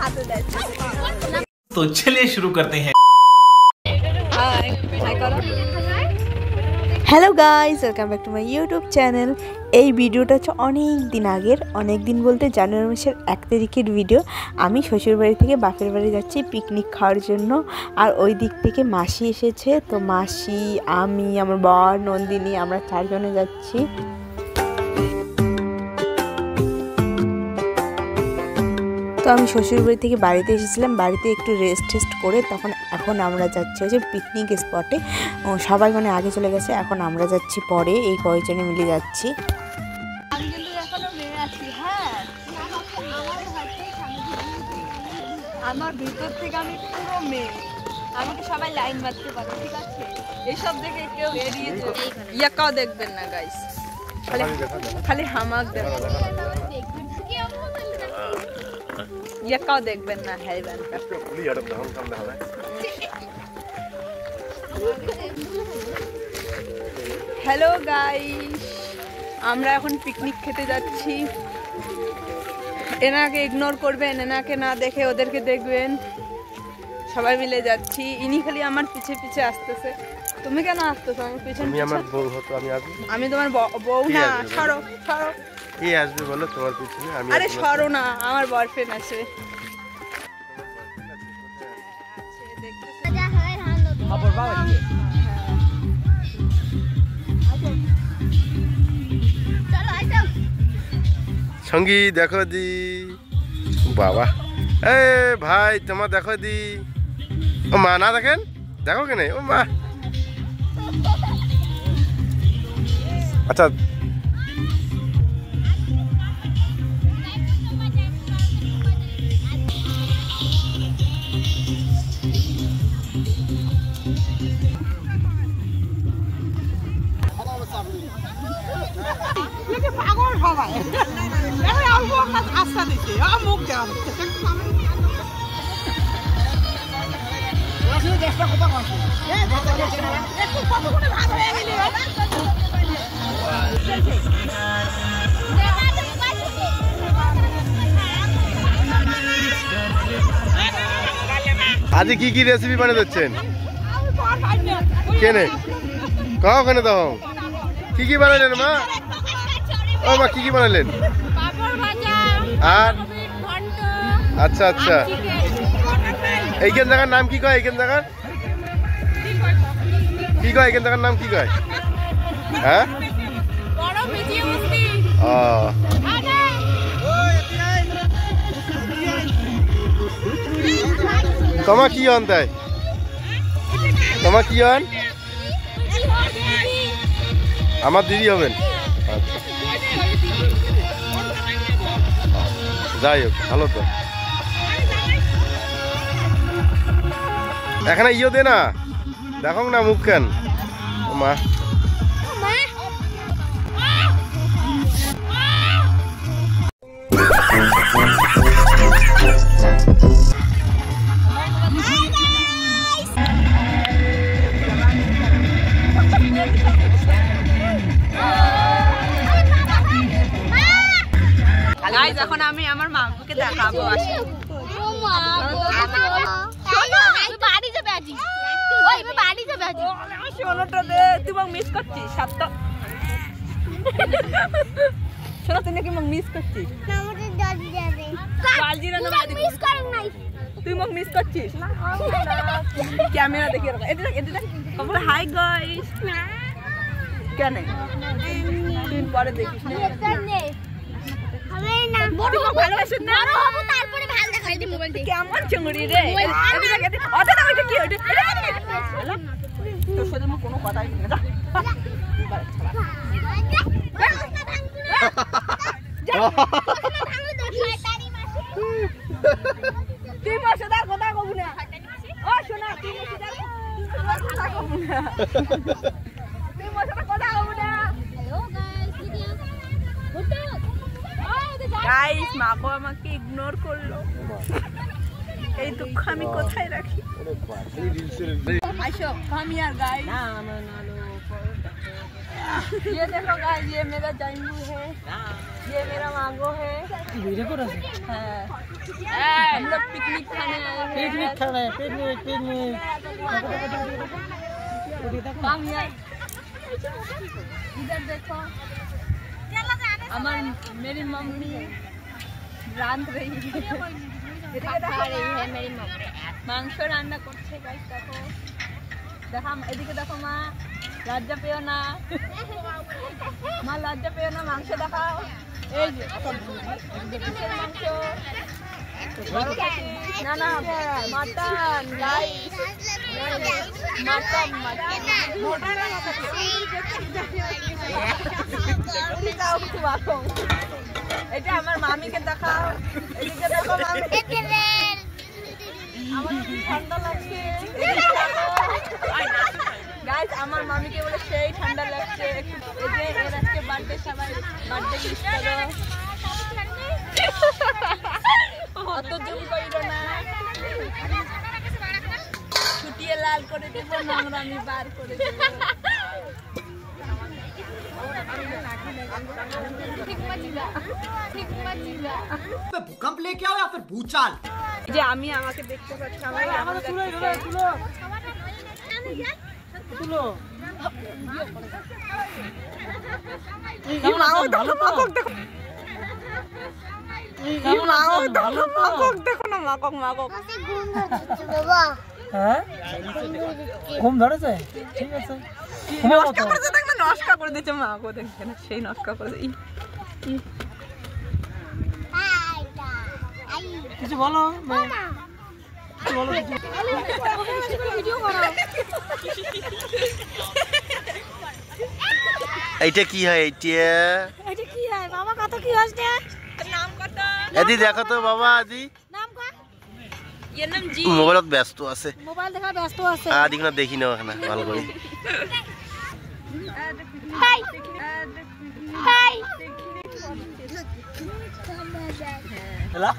तो चलिए शुरू करते हैं। Hello guys, welcome back to my YouTube channel. এই ভিডিওটা হচ্ছে অনেক দিন বলতে জানুয়ারি মাসের 1 তারিখের ভিডিও। আমি শ্বশুরবাড়ি থেকে বাপের বাড়ি যাচ্ছি পিকনিক খাওয়ার জন্য, আর ওই দিক থেকে মাসি এসেছে। তো মাসি, আমি, আমার বর, নন্দিনী, আমরা 4 জনে যাচ্ছি। তো আমি শ্বশুরবাড়ি থেকে বাড়িতে এসেছিলাম, বাড়িতে একটু রেস্ট করে এখন আমরা যাচ্ছি হচ্ছে পিকনিক স্পটে। সবাই মানে আগে চলে গেছে, এখন আমরা যাচ্ছি পরে, এই কয়েকজনে মিলে যাচ্ছি। আমার ভিতর থেকে আমি পুরো মেয়ে, আমাকে সবাই লাইন মারতে পারে, ঠিক আছে? এইসব দেখে কেউ এড়িয়ে ইয়াকাও দেখবেন না গাইস, খালি হামাক দেখবেন, ইয়াকাও দেখবেন না। হ্যালো গাইস, আমরা এখন পিকনিক খেতে যাচ্ছি। এনাকে ইগনোর করবেন, এনাকে না দেখে ওদেরকে দেখবেন। সবাই মিলে যাচ্ছি। ইনি খালি আমার পিছে পিছে আসতেছে। তুমি কেন আসতেছো আমার পিছনে? তুমি আমার বউ হতো, আমি আসবো। আমি তোমার বউ না, সরো সরো। কে আসবে বলো তোমার পিছনে? আমি আরে সরো না, আমার বয়ফ্রেন্ড আছে। সঙ্গী দেখো দি, বাবা এ ভাই তোমার দেখো দি। ও মা না দেখেন, দেখো কেন? ও মা, আচ্ছা পাগল সবাই আস্থা দিচ্ছে মুখ দেওয়া আজ কি কি রেসিপি বানিয়ে দিচ্ছেন? কেনে কাও কেনে দাও, কি কি বানাইলেন মা? ও মা কি কি বানাইলেন? আর আচ্ছা আচ্ছা, এইখান জায়গার নাম কি কয়? এইখান জায়গার কি কয়? এইখান জায়গার নাম কি কয়? হ্যাঁ ও তোমার কি হন? তাই তোমার কি হন? আমার দিদি হবেন। যাই হোক, ভালো তো। এখানে ইয়ে দে না, দেখো না মুখ কেন মা। এখন আমি আমার মাকে দেখাবো। তুই মিস করছিস সাতটা, শোনো তুই নাকি মিস করছিস? তুই মিস করছিস? ক্যামেরা দেখি হাই গাইস, কেন তুই পরে দেখিস কেমন চিংড়ি রে? তোর সাথে কোনো কথাই তুই মশাদার কথা কব না। ও শোনা, তুই মশাদার কথা কব না, তুই মশাদার কথা কব না। গাইস, মাগো আমাকে ইগনোর করলো। এই দুঃখ আমি কোথায় রাখি? আসো, কাম হিয়ার গাইস। ये देखो गाइस, ये मेरा जाइंबू है, ये मेरा मांगो है। हम लोग पिकनिक खाने आए हैं। पिकनिक इधर देखो, मेरी मम्मी रांध रही है, मेरी मम्मी मांस रान्ना करছে गाइस। देखो देखो, এদিকে দেখো মা, লজ্জা পেও না মা, লজ্জা পেও না, মাংস দেখাও। এই যে মাংস, না না মাটন গাইস, মাটন এটা আমার মামিকে দেখাও। এদিকে দেখো মামি, আমার ঠান্ডা লাগছে গাইস, আমার মামিকে বলে সেই ঠান্ডা লাগছে। এই যে এর আজকে বার্থডে, সবাই বার্থডে উইশ করো। অত জুম কইরো না, ছুটিয়ে লাল করে দেব, নোংরামি বার করে দেব। भूकंप लेके आओ या फिर भूचाल। যে আমি আমাকে দেখতে পাচ্ছি, আমার ঘুম ধরেছে, ঠিক আছে, নস্কা করে দিচ্ছে মা গো, দেখছে না সেই নস্কা করে। কিছু বলো, এইটা কি হয়? এটা কি হয় বাবা? কত কি হচ্ছে? নাম কত? এদি দেখো তো বাবা, আদি নাম কত? এর নাম জি। মোবাইলত ব্যস্ত আছে, মোবাইল দেখা ব্যস্ত আছে। আদি না দেখি না ওখানে ভালো করে। হাই হাই এলা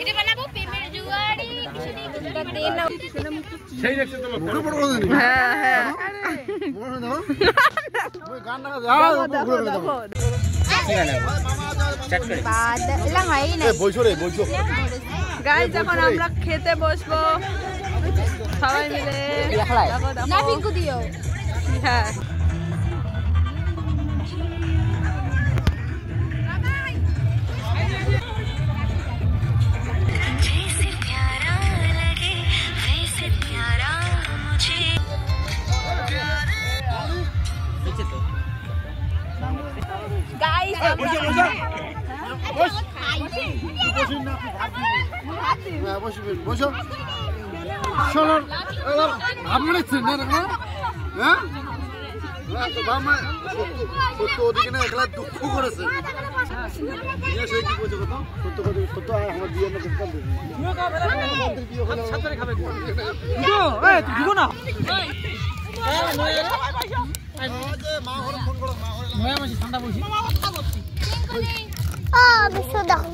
এটা বানাবো পেমের জুয়াড়ি কিছু নেই, কিছুটা তেল নাও। সেই দেখছ তো বড় বড় কথা নেই। হ্যাঁ হ্যাঁ, বড় দাও ওই গান না দাও, দেখো দেখো চেক করে এলা হয় না। এই বইছো রে, বইছো। গাইস, যখন আমরা খেতে বসবো সবাই মিলে, দেখো না দেখো, পিঙ্কু দিও। হ্যাঁ গাইস, বসো শোনো, আমরা চিনি না, হ্যাঁ বাবা সত্য ওদিকে না একলা দুঃখ করেছে। সেই কি বলছে কথা, সত্য কথা, সত্য আমার বিয়ে না করতে হবে। দিব না ঠান্ডা বলছি। বিশ্ব দেখো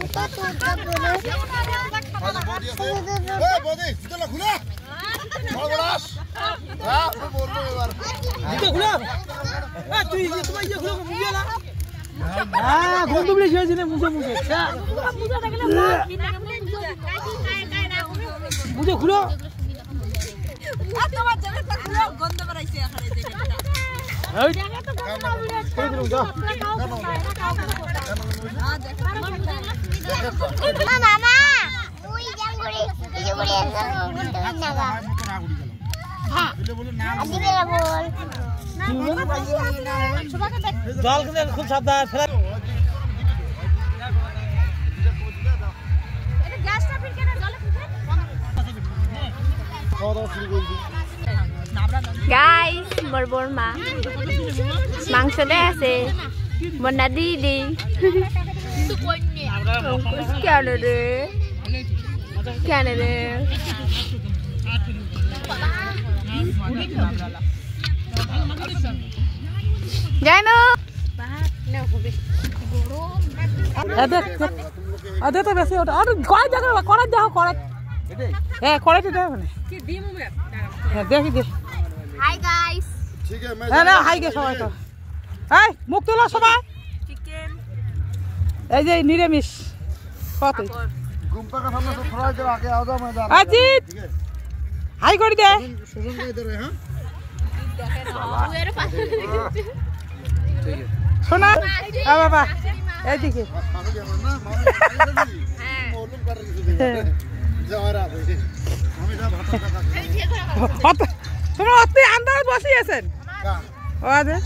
মুঝে খুলো, তোমার জায়গাটা পুরো গন্ধ বেরাইছে এখানে জায়গাটা। মামা ওই জাঙ্গুড়ি জুগুড়ি একদম বলতে নাগা। হ্যাঁ আদি বেলা বল জল কিন্তু খুব সাবধান ফেলা। এটা গ্যাসটা ফির কেন জলে ফুটে? গাইস, মোর বর্মা মাংস দে আছে, বন্যা দিদি কেন রে, কেন রে? জানো আদে তো বেশি ওটা আর কয় জায়গা করাই দাও করাই হ্যাঁ করাইতে দাও মানে কি দিমু হ্যাঁ দেখি দে হাই গাইস ठीक है मैं হ্যাঁ না হাই গে সবাই তো এই মুখ তোলো সবাই চিকেন এই যে নিরামিষ কত गुम्पा का सामने से थोड़ा इधर आके आओ तो मैं जा अजीत हाई कर दे सुजन का इधर है हां ওয়ের পাশে সোনা আ বাবা এইদিকে पागल जाना ना मामा मालूम कर रही थी जा रहा है हमें जा भात का তোমরা অতি আন্দাজ বসে আছেন ওয়াদে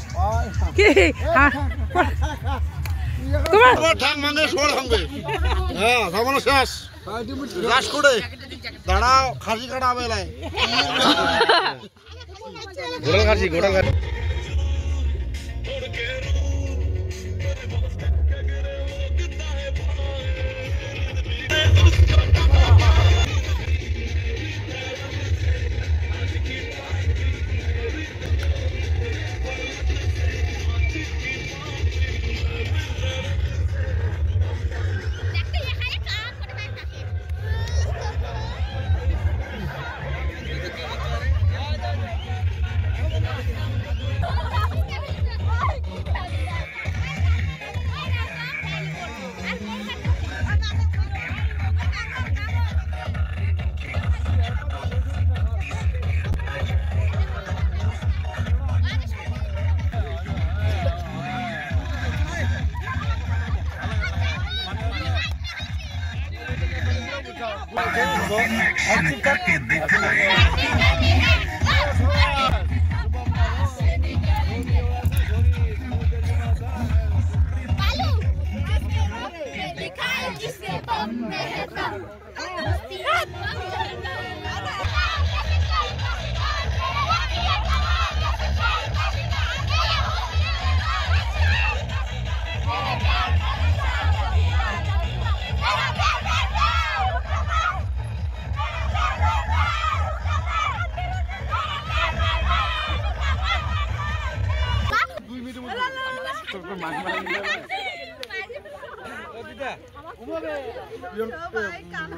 কি হ্যাঁ তোমার ঠাং মাঙ্গে সোর হাঙ্গে হ্যাঁ সামনে শেষ রাস করে দাঁড়াও খাসি কাটা বেলায় ঘোড়া খাসি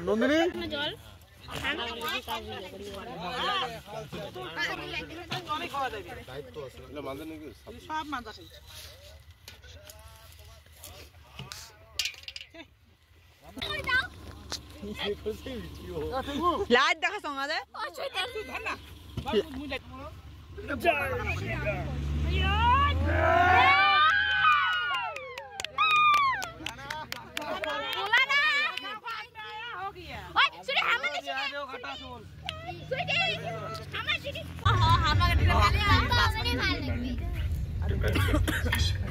নন্দিনী সব মাছ আছে লাইট দেখা সঙ্গে দে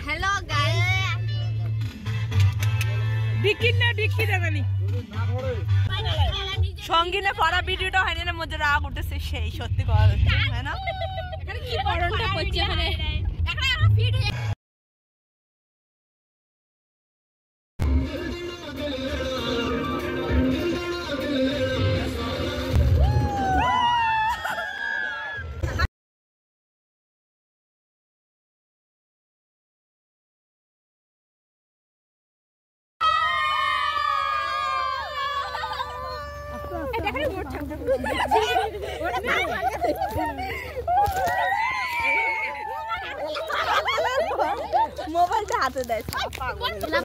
हेलो गाइस ডিক্কি দেবেনি সঙ্গীনে পড়া ভিডিওটা হয়নি না মধ্যে রাগ উঠেছে সেই সত্যি কথা হ্যাঁ না কি পড়নটা করছে মানে এখন আমরা ফিট হয়ে মোবাইলটা হাতে দেয়